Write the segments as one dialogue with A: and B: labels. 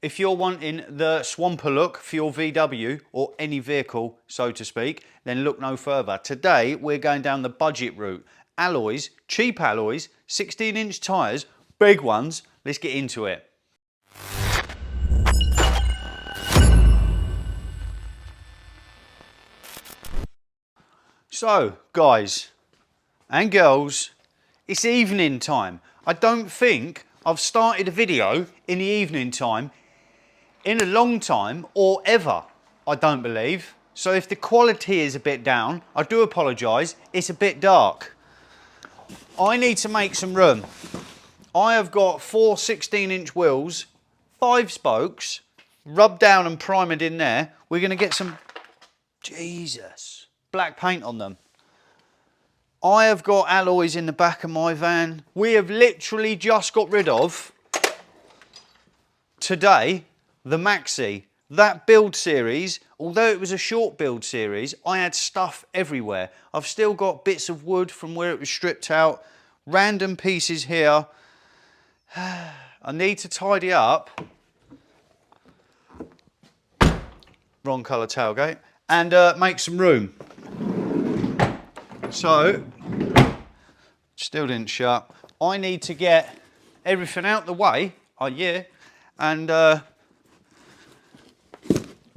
A: If you're wanting the swamper look for your VW or any vehicle, so to speak, then look no further. Today, we're going down the budget route. Alloys, cheap alloys, 16-inch tyres, big ones. Let's get into it. So, guys and girls, it's evening time. I don't think I've started a video in the evening time in a long time, or ever, I don't believe. So if the quality is a bit down, I do apologise, it's a bit dark. I need to make some room. I have got 4 16-inch wheels, 5 spokes, rubbed down and primed in there. We're going to get some, Jesus, black paint on them. I have got alloys in the back of my van. We have literally just got rid of, today, the maxi. That build series, although it was a short build series, I had stuff everywhere. I've still got bits of wood from where it was stripped out, random pieces here. I need to tidy up. Wrong colour tailgate. And make some room. So, still didn't shut. I need to get everything out the way, and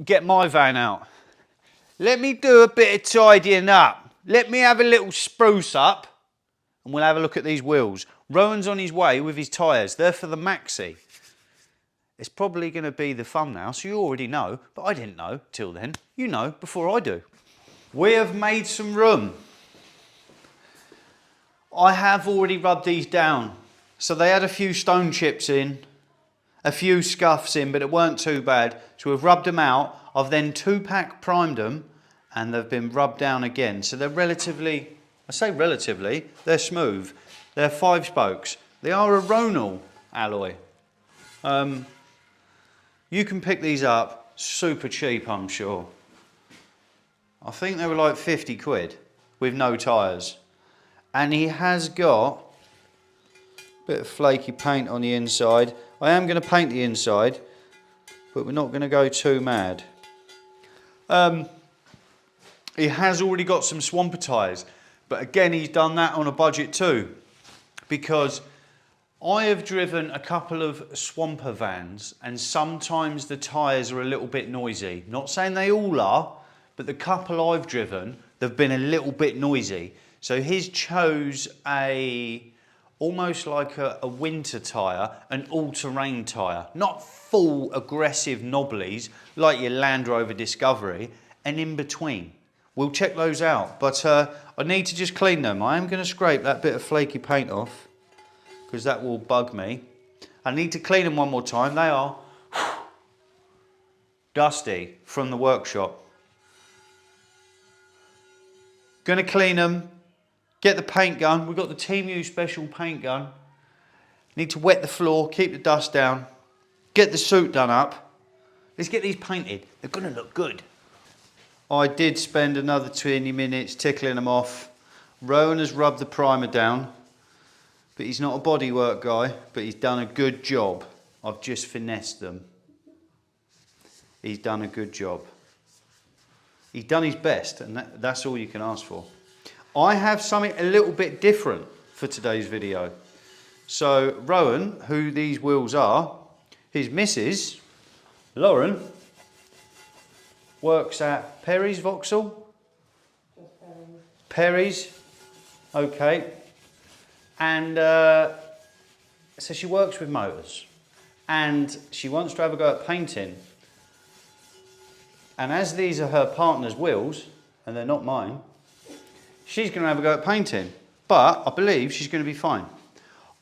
A: get my van out. Let me do a bit of tidying up. Let me have a little spruce up and we'll have a look at these wheels. Rowan's on his way with his tyres. They're for the maxi. It's probably going to be the thumbnail, so you already know, but I didn't know till then. You know before I do. We have made some room. I have already rubbed these down. So they had a few stone chips in, a few scuffs in, but it weren't too bad. So we've rubbed them out. I've then 2-pack primed them and they've been rubbed down again. So they're relatively, I say relatively, they're smooth. They're 5 spokes. They are a Rowans alloy. You can pick these up super cheap, I'm sure. I think they were like 50 quid with no tyres. And he has got a bit of flaky paint on the inside. I am going to paint the inside, but we're not going to go too mad. He has already got some swamper tyres, but again, he's done that on a budget too, because I have driven a couple of swamper vans and sometimes the tyres are a little bit noisy. Not saying they all are, but the couple I've driven, they've been a little bit noisy. So he's chose almost like a winter tyre, an all-terrain tyre. Not full aggressive knobblies like your Land Rover Discovery, and in between. We'll check those out, but I need to just clean them. I am going to scrape that bit of flaky paint off because that will bug me. I need to clean them one more time. They are dusty from the workshop. Going to clean them. Get the paint gun. We've got the Team U special paint gun. Need to wet the floor, keep the dust down, get the suit done up. Let's get these painted. They're going to look good. I did spend another 20 minutes tickling them off. Rowan has rubbed the primer down, but he's not a bodywork guy, but he's done a good job. I've just finessed them. He's done a good job. He's done his best, and that's all you can ask for. I have something a little bit different for today's video. So Rowan, who these wheels are, his missus, Lauren, works at Perry's Vauxhall? Perry's, okay. And so she works with motors and she wants to have a go at painting. And as these are her partner's wheels, and they're not mine, she's going to have a go at painting, but I believe she's going to be fine.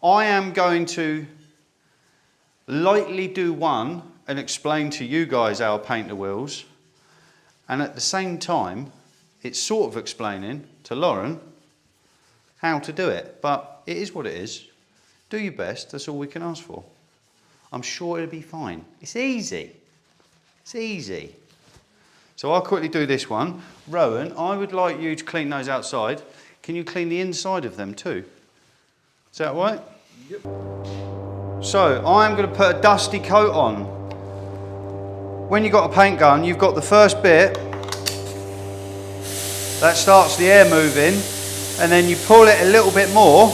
A: I am going to lightly do one and explain to you guys how to paint the wheels, and at the same time, it's sort of explaining to Lauren how to do it, but it is what it is. Do your best, that's all we can ask for. I'm sure it'll be fine. It's easy. It's easy. So I'll quickly do this one. Rowan, I would like you to clean those outside. Can you clean the inside of them too? Is that right? Yep. So I'm going to put a dusty coat on. when you've got a paint gun, you've got the first bit that starts the air moving, and then you pull it a little bit more.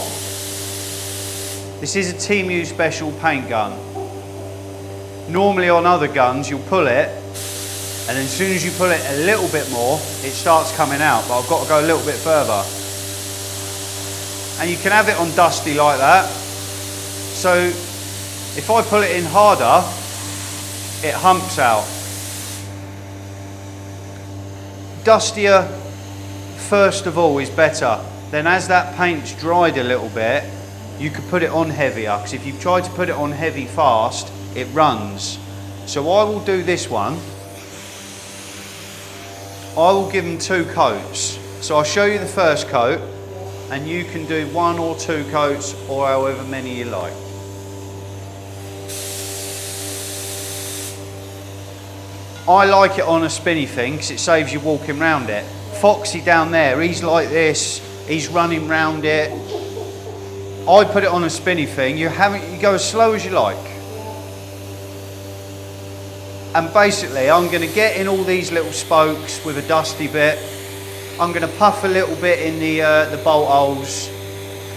A: This is a Team U special paint gun. Normally on other guns you'll pull it, and then as soon as you pull it a little bit more, it starts coming out, but I've got to go a little bit further. And you can have it on dusty like that. So if I pull it in harder, it humps out. Dustier first of all is better. Then as that paint's dried a little bit, you could put it on heavier, because if you try to put it on heavy fast, it runs. So I will do this one. I will give them 2 coats. So I'll show you the first coat, and you can do 1 or 2 coats, or however many you like. I like it on a spinny thing because it saves you walking round it. Foxy down there, he's like this, he's running round it. I put it on a spinny thing, you go as slow as you like. And basically I'm going to get in all these little spokes with a dusty bit. I'm going to puff a little bit in the bolt holes.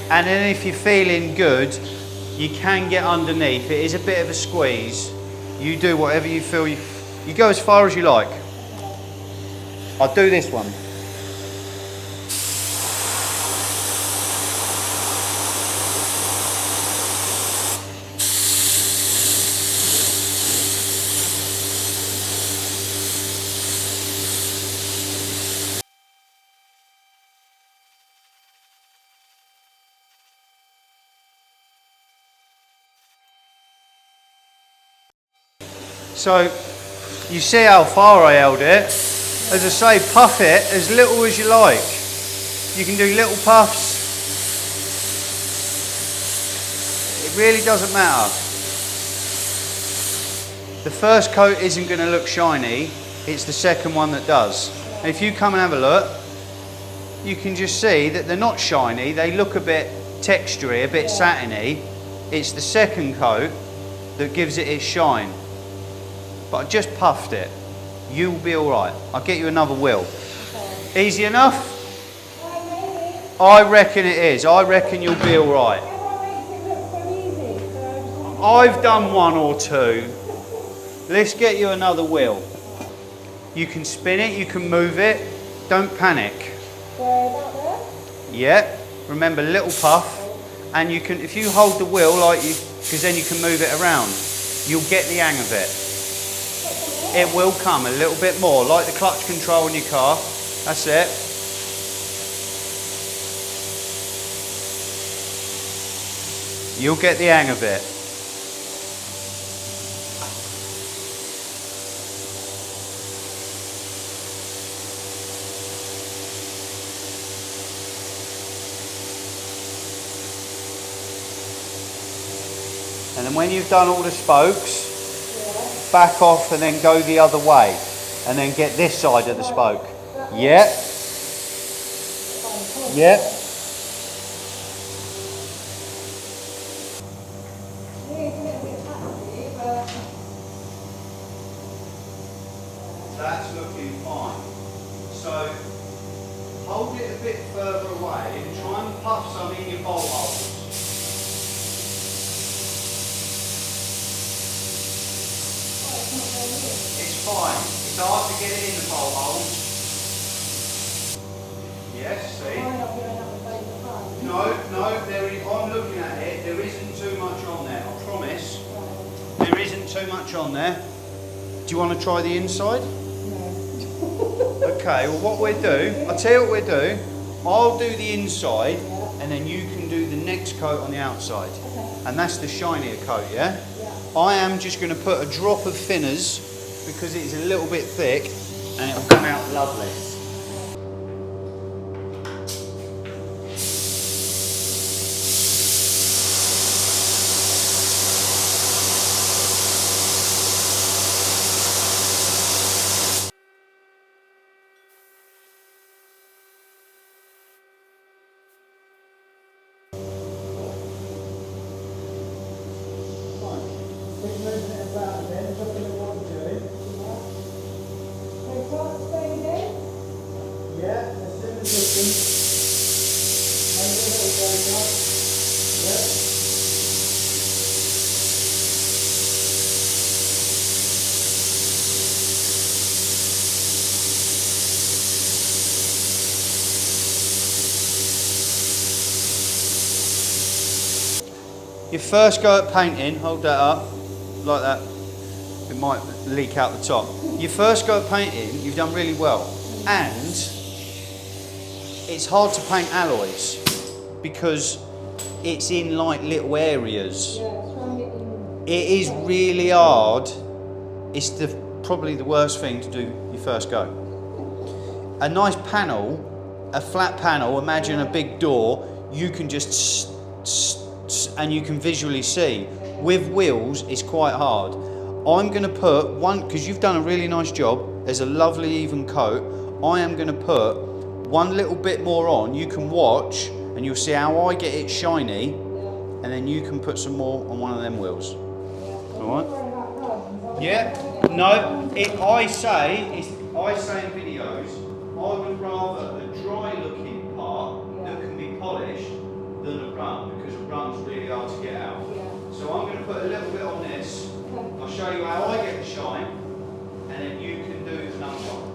A: And then if you're feeling good, you can get underneath. It is a bit of a squeeze. You do whatever you feel, you go as far as you like. I'll do this one. So you see how far I held it. As I say, puff it as little as you like. You can do little puffs. It really doesn't matter. The first coat isn't going to look shiny, it's the second one that does. And if you come and have a look, you can just see that they're not shiny, they look a bit textury, a bit satiny. It's the second coat that gives it its shine. But I just puffed it. You'll be all right. I'll get you another wheel. Okay. Easy enough? I reckon it is. I reckon you'll be all right. I've done 1 or 2. Let's get you another wheel. You can spin it, you can move it. Don't panic. Yeah. Remember, little puff. And you can, if you hold the wheel like you, because then you can move it around, you'll get the hang of it. It will come a little bit more, like the clutch control in your car. That's it. You'll get the hang of it. And then when you've done all the spokes, back off and then go the other way, and then get this side of the spoke. Yep. Yep. That's looking fine. So hold it a bit further away and try and puff some in your bolt holes. It's fine. It's hard to get it in the bolt holes. Yes, see? No, I'm looking at it. There isn't too much on there, I promise. There isn't too much on there. Do you want to try the inside? No. Okay, well what we'll do, I'll tell you what we'll do. I'll do the inside and then you can do the next coat on the outside. Okay. And that's the shinier coat, yeah? I am just going to put a drop of thinners because it's a little bit thick and it'll come out lovely. Your first go at painting, hold that up, like that. It might leak out the top. Your first go at painting, you've done really well. And it's hard to paint alloys because it's in like little areas. It is really hard. It's probably the worst thing to do your first go. A nice panel, a flat panel, imagine a big door, you can just and you can visually see. With wheels, it's quite hard. I'm going to put one, because you've done a really nice job, there's a lovely even coat. I am going to put one little bit more on. You can watch and you'll see how I get it shiny, and then you can put some more on one of them wheels. All right? Yeah. No, I say in videos, I would rather a dry looking part that can be polished than a run, because a run's really hard to get out. So I'm going to put a little bit on this. I'll show you how I get the shine, and then you can do another one.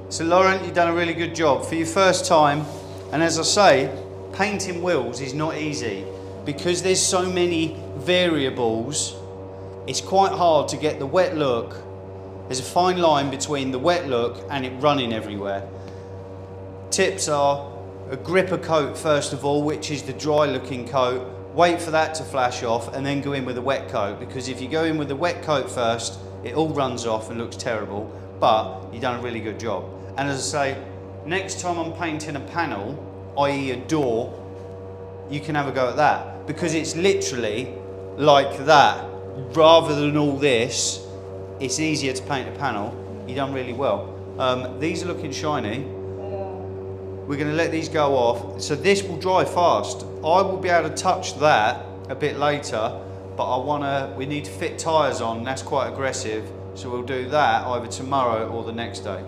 A: So Lauren, you've done a really good job for your first time, and as I say, painting wheels is not easy because there's so many variables. It's quite hard to get the wet look. There's a fine line between the wet look and it running everywhere. Tips are a gripper coat first of all, which is the dry looking coat. Wait for that to flash off and then go in with a wet coat, because if you go in with the wet coat first, it all runs off and looks terrible, but you've done a really good job. And as I say, next time I'm painting a panel, i.e. a door, you can have a go at that, because it's literally like that. Rather than all this, it's easier to paint a panel. You've done really well. These are looking shiny. We're going to let these go off. So this will dry fast. I will be able to touch that a bit later, but we need to fit tyres on. That's quite aggressive. So we'll do that either tomorrow or the next day.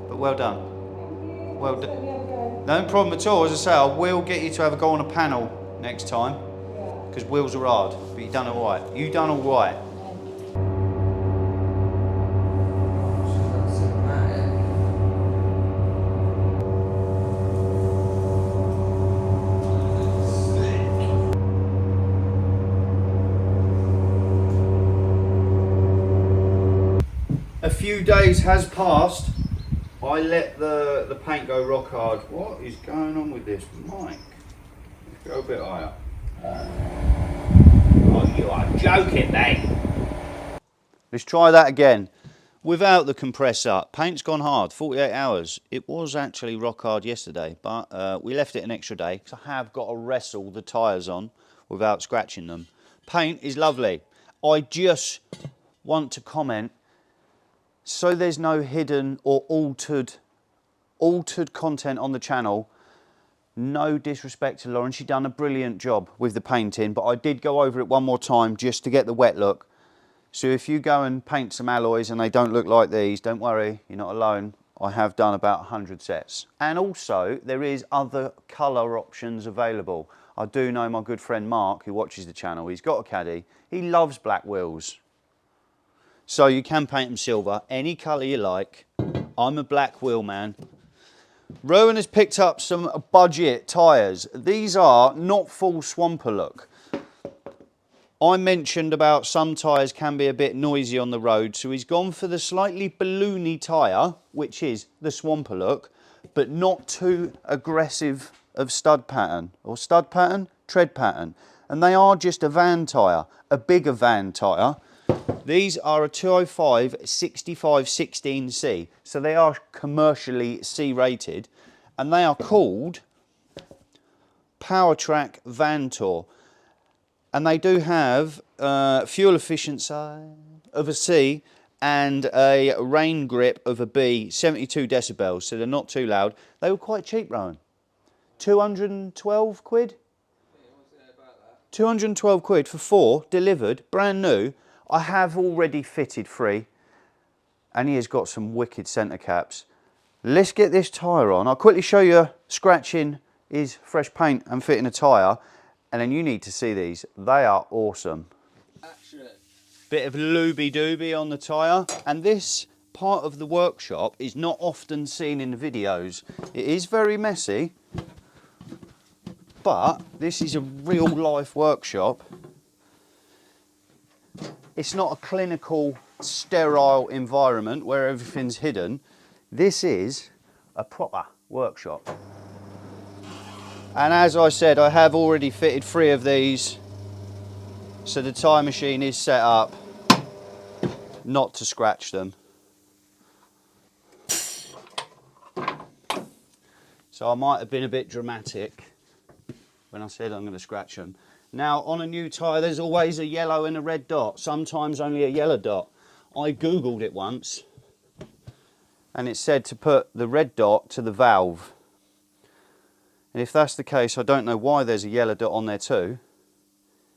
A: But well done. Well done. No problem at all. As I say, I will get you to have a go on a panel next time, because wheels are hard, but you've done all right. You've done all right. A few days has passed. I let the paint go rock hard. What is going on with this mic? Let's go a bit higher. Oh, you are joking, mate. Let's try that again. Without the compressor, paint's gone hard, 48 hours. It was actually rock hard yesterday, but we left it an extra day because I have got to wrestle the tyres on without scratching them. Paint is lovely. I just want to comment, so there's no hidden or altered content on the channel. No disrespect to Lauren, she's done a brilliant job with the painting, but I did go over it one more time just to get the wet look. So if you go and paint some alloys and they don't look like these, don't worry, you're not alone. I have done about 100 sets. And also, there is other colour options available. I do know my good friend Mark, who watches the channel, he's got a caddy. He loves black wheels. So you can paint them silver, any colour you like. I'm a black wheel man. Rowan has picked up some budget tyres. These are not full swamper look. I mentioned about some tyres can be a bit noisy on the road, so he's gone for the slightly balloony tyre, which is the swamper look, but not too aggressive of stud pattern, or stud pattern, tread pattern. And they are just a van tyre, a bigger van tyre. These are a 205 65/16C, so they are commercially C rated, and they are called PowerTrack Van Tour. And they do have fuel efficiency of a C and a rain grip of a B, 72 decibels, so they're not too loud. They were quite cheap, Rowan. 212 quid? 212 quid for 4, delivered, brand new. I have already fitted 3, and he has got some wicked centre caps. Let's get this tyre on. I'll quickly show you scratching his fresh paint and fitting a tyre, and then you need to see these. They are awesome. Action. Bit of looby-dooby on the tyre, and this part of the workshop is not often seen in the videos. It is very messy, but this is a real-life workshop. It's not a clinical, sterile environment where everything's hidden. This is a proper workshop. And as I said, I have already fitted 3 of these, so the tyre machine is set up not to scratch them. So I might have been a bit dramatic when I said I'm going to scratch them. Now, on a new tyre, there's always a yellow and a red dot, sometimes only a yellow dot. I Googled it once, and it said to put the red dot to the valve. And if that's the case, I don't know why there's a yellow dot on there too.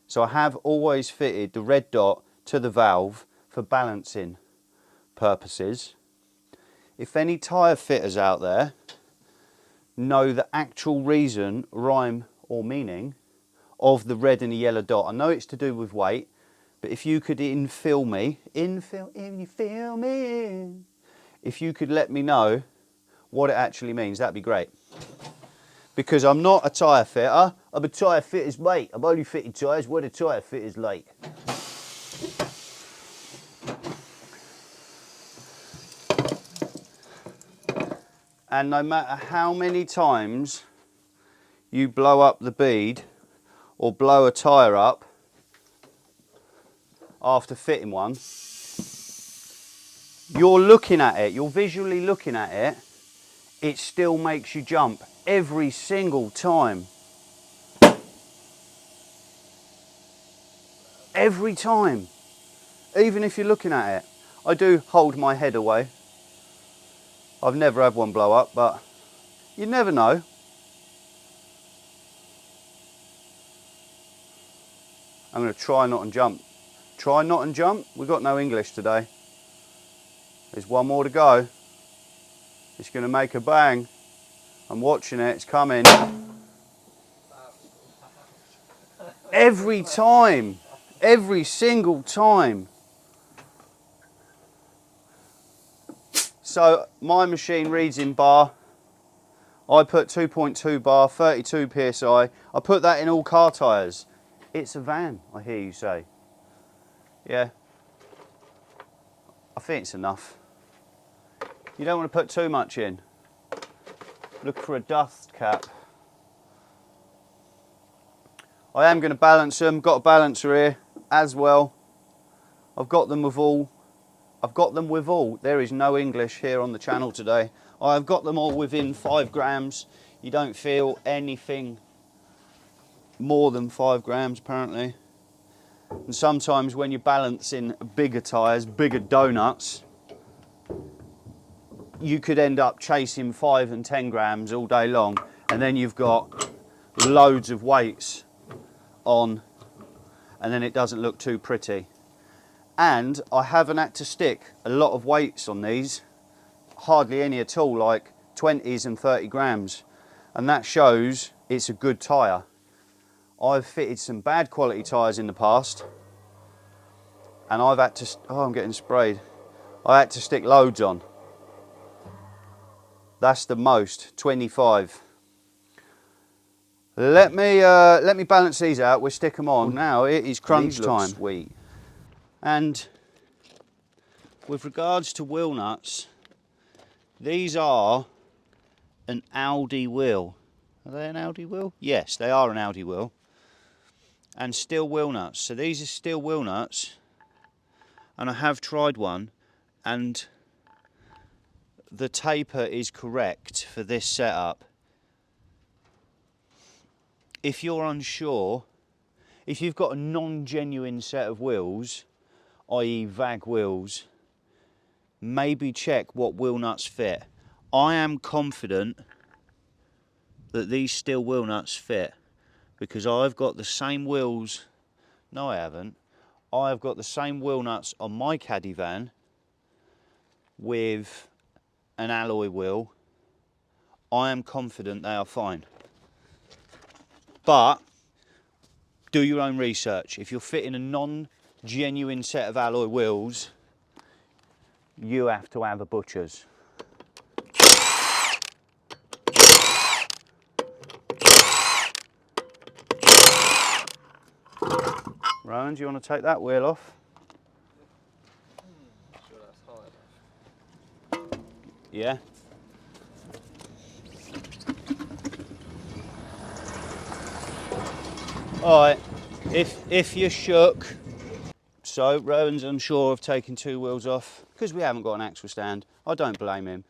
A: So I have always fitted the red dot to the valve for balancing purposes. If any tyre fitters out there know the actual reason, rhyme or meaning of the red and the yellow dot, I know it's to do with weight, but if you could infill me, if you could let me know what it actually means, that'd be great. Because I'm not a tyre fitter, I'm a tyre fitter's mate. I'm only fitting tyres when a tyre fitter's late. And no matter how many times you blow up the bead or blow a tyre up after fitting one, you're looking at it, you're visually looking at it, it still makes you jump every single time. Every time. Even if you're looking at it. I do hold my head away. I've never had one blow up, but you never know. I'm going to try not and jump. Try not and jump? We've got no English today. There's one more to go. It's going to make a bang. I'm watching it, it's coming. Every time. Every single time. So my machine reads in bar. I put 2.2 bar, 32 psi. I put that in all car tyres. It's a van, I hear you say. Yeah. I think it's enough. You don't want to put too much in. Look for a dust cap. I am going to balance them. Got a balancer here as well. I've got them with all. There is no English here on the channel today. I've got them all within 5 grams. You don't feel anything more than 5 grams apparently. And sometimes when you're balancing bigger tyres, bigger donuts, you could end up chasing 5 and 10 grams all day long, and then you've got loads of weights on, and then it doesn't look too pretty. And I haven't had to stick a lot of weights on these, hardly any at all, like 20s and 30 grams, and that shows it's a good tyre. I've fitted some bad quality tyres in the past, and I've had to, oh, I'm getting sprayed. I had to stick loads on.
B: That's the most, 25. Let me balance these out. We'll stick them on. Well, now it is crunch time. Sweet. And with regards to wheel nuts, these are an Aldi wheel. Are they an Aldi wheel? Yes, they are an Aldi wheel. And steel wheel nuts. So these are steel wheel nuts, and I have tried one, and the taper is correct for this setup. If you're unsure, if you've got a non-genuine set of wheels, i.e. VAG wheels, maybe check what wheel nuts fit. I am confident that these steel wheel nuts fit, because I've got the same wheels. No, I haven't. I've got the same wheel nuts on my caddy van with an alloy wheel. I am confident they are fine. But do your own research. If you're fitting a non-genuine set of alloy wheels, you have to have a butcher's. Rowan, do you want to take that wheel off?
C: Sure that's high enough.
B: Yeah. Alright, if you're shook, so Rowan's unsure of taking two wheels off, because we haven't got an axle stand. I don't blame him.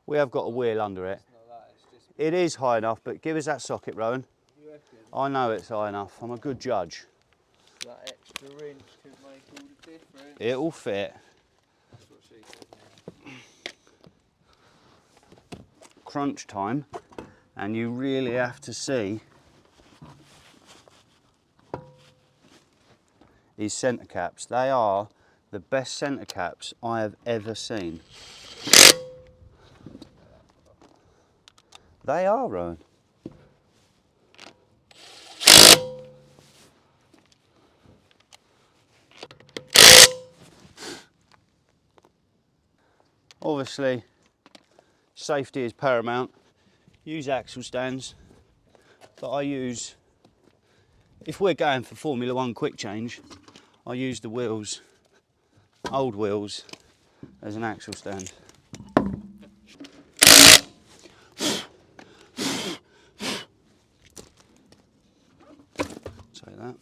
B: We have got a wheel under it. It is high enough, but give us that socket, Rowan.
C: You reckon?
B: I know it's high enough. I'm a good judge.
C: That extra inch could make all the difference.
B: It'll fit.
C: That's what she said.
B: Crunch time, and you really have to see these centre caps. They are the best centre caps I have ever seen. They are, Rowan. Obviously, safety is paramount. Use axle stands, but I use, if we're going for Formula 1 quick change, I use the wheels, old wheels, as an axle stand. Take that.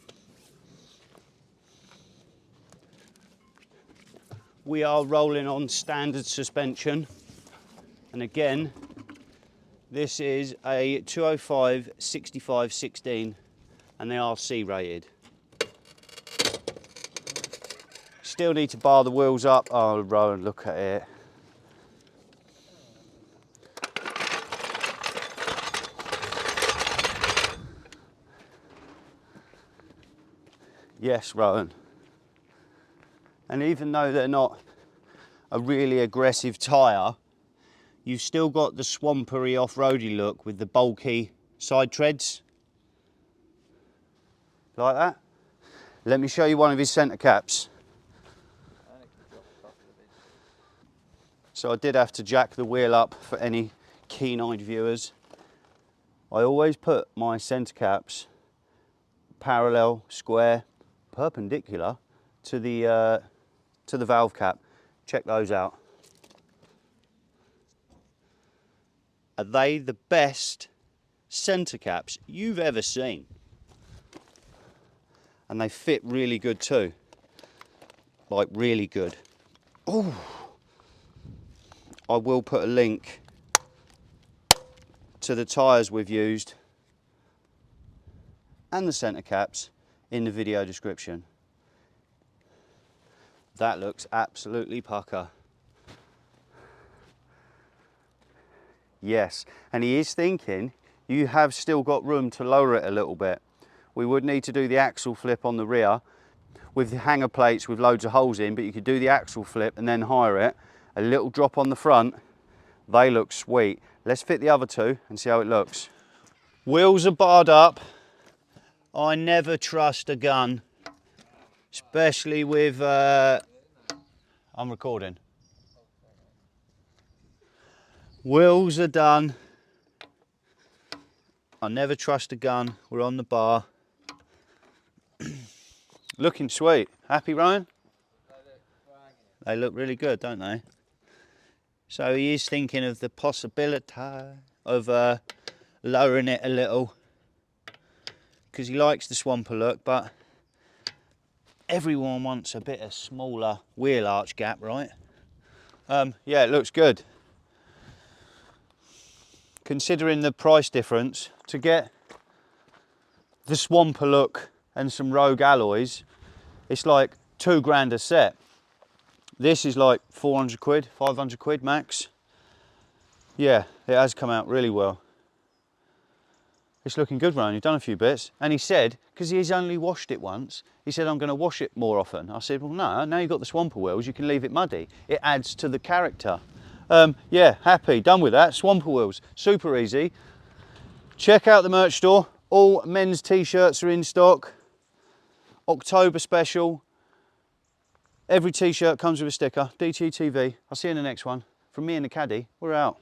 B: We are rolling on standard suspension, and again, this is a 205 65 16, and they are C rated. Still need to bar the wheels up. Oh, Rowan, look at it. Yes, Rowan. And even though they're not a really aggressive tyre, you've still got the swampery off-roady look with the bulky side treads. Like that. Let me show you one of his centre caps. So I did have to jack the wheel up for any keen-eyed viewers. I always put my centre caps parallel, square, perpendicular to the valve cap. Check those out. Are they the best centre caps you've ever seen? And they fit really good too. Like really good. Oh, I will put a link to the tyres we've used and the centre caps in the video description. That looks absolutely pucker. Yes, and he is thinking you have still got room to lower it a little bit. We would need to do the axle flip on the rear with the hanger plates with loads of holes in, but you could do the axle flip and then hire it. A little drop on the front. They look sweet. Let's fit the other two and see how it looks. Wheels are barred up. I never trust a gun, especially with, I'm recording. Wheels are done. I never trust a gun. We're on the bar. Looking sweet. Happy, Ryan? They look really good, don't they? So he is thinking of the possibility of lowering it a little, because he likes the swamper look, but everyone wants a bit of smaller wheel arch gap, right? Yeah, it looks good. Considering the price difference, to get the swamper look and some Rogue alloys, it's like £2 a set. This is like 400 quid, 500 quid max. Yeah, it has come out really well. It's looking good, Ryan. You've done a few bits. And he said, because he's only washed it once, he said, I'm going to wash it more often. I said, well, no, now you've got the swamper wheels, you can leave it muddy. It adds to the character. Yeah, happy, done with that. Swamper wheels, super easy. Check out the merch store. All men's t-shirts are in stock. October special. Every t-shirt comes with a sticker. DTTV. I'll see you in the next one. From me and the caddy, we're out.